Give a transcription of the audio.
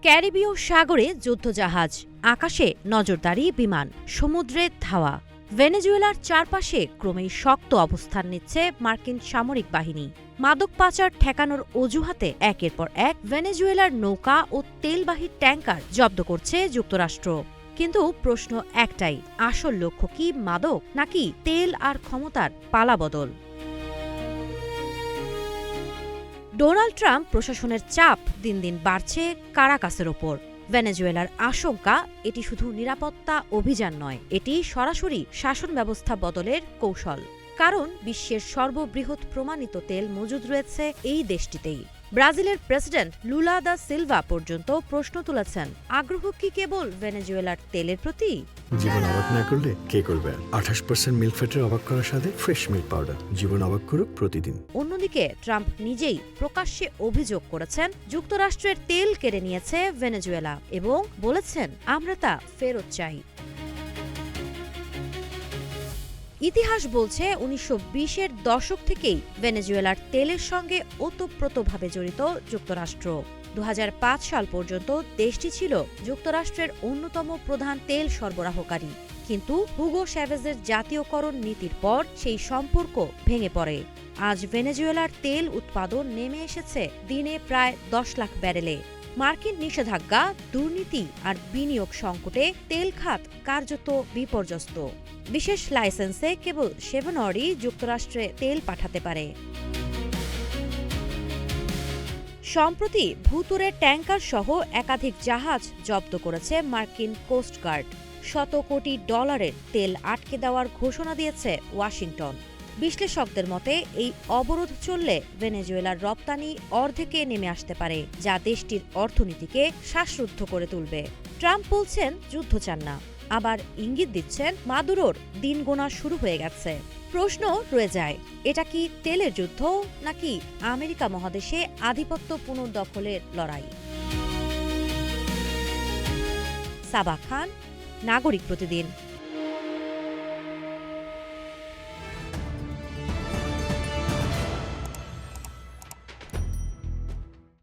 ক্যারিবীয় সাগরে যুদ্ধজাহাজ, আকাশে নজরদারি বিমান, সমুদ্রে ধাওয়া। ভেনেজুয়েলার চারপাশে ক্রমেই শক্ত অবস্থান নিচ্ছে মার্কিন সামরিক বাহিনী। মাদক পাচার ঠেকানোর অজুহাতে একের পর এক ভেনেজুয়েলার নৌকা ও তেলবাহী ট্যাঙ্কার জব্দ করছে যুক্তরাষ্ট্র। কিন্তু প্রশ্ন একটাই, আসল লক্ষ্য কি মাদক নাকি তেল আর ক্ষমতার পালাবদল? ডোনাল্ড ট্রাম্প প্রশাসনের চাপ দিন দিন বাড়ছে কারাকাসের ওপর। ভেনেজুয়েলার আশঙ্কা এটি শুধু নিরাপত্তা অভিযান নয়, এটি সরাসরি শাসন ব্যবস্থা বদলের কৌশল। কারণ বিশ্বের সর্ববৃহৎ প্রমাণিত তেল মজুদ রয়েছে এই দেশটিতেই। ব্রাজিলের প্রেসিডেন্ট লুলা দা সিলভা পর্যন্ত প্রশ্ন তুলেছেন, আগ্রহ কি কেবল ভেনেজুয়েলার তেলের প্রতি? জীবন অবাক না করলে কে করবে? 28% মিল্ক ফ্যাটের অবাক করার সাথে ফ্রেশ মিল্ক পাউডার। জীবন অবাক করুক প্রতিদিন। অন্যদিকে ট্রাম্প নিজেই প্রকাশ্যে অভিযোগ করেছেন, যুক্তরাষ্ট্রের তেল কেড়ে নিয়েছে ভেনেজুয়েলা এবং বলেছেন, আমরা তা ফেরত চাই। ইতিহাস বলছে 1920-এর দশক থেকেই ভেনেজুয়েলার তেলের সঙ্গে ওতপ্রোতভাবে জড়িত যুক্তরাষ্ট্র। 2005 সাল পর্যন্ত দেশটি ছিল যুক্তরাষ্ট্রের অন্যতম প্রধান তেল সরবরাহকারী। কিন্তু হুগো চ্যাভেজের জাতীয়করণ নীতির পর সেই সম্পর্ক ভেঙে পড়ে। আজ ভেনেজুয়েলার তেল উৎপাদন নেমে এসেছে দিনে প্রায় 10 লাখ ব্যারেলে। মার্কিন নিষেধাজ্ঞা, দুর্নীতি আর বিনিয়োগ সংকটে তেল খাত কার্যত বিপর্যস্ত। বিশেষ লাইসেন্সে কেবল শেভনরই যুক্তরাষ্ট্রে তেল পাঠাতে পারে। সম্প্রতি ভুতুরে ট্যাঙ্কার সহ একাধিক জাহাজ জব্দ করেছে মার্কিন কোস্টগার্ড। শত কোটি ডলারের তেল আটকে দেওয়ার ঘোষণা দিয়েছে ওয়াশিংটন। বিশ্লেষকদের মতে এই অবরোধ চললে ভেনেজুয়েলার রপ্তানি অর্ধেকে নেমে আসতে পারে, যা দেশটির অর্থনীতিকে শ্বাসরুদ্ধ করে তুলবে। ট্রাম্প বলছেন যুদ্ধ চান না, আবার ইঙ্গিত দিচ্ছেন মাদুরোর দিন গোনা শুরু হয়ে গেছে। প্রশ্ন রয়ে যায়, এটা কি তেলের যুদ্ধ নাকি আমেরিকা মহাদেশে আধিপত্য পুনর্দখলের লড়াই? সাবা খান, নাগরিক প্রতিদিন।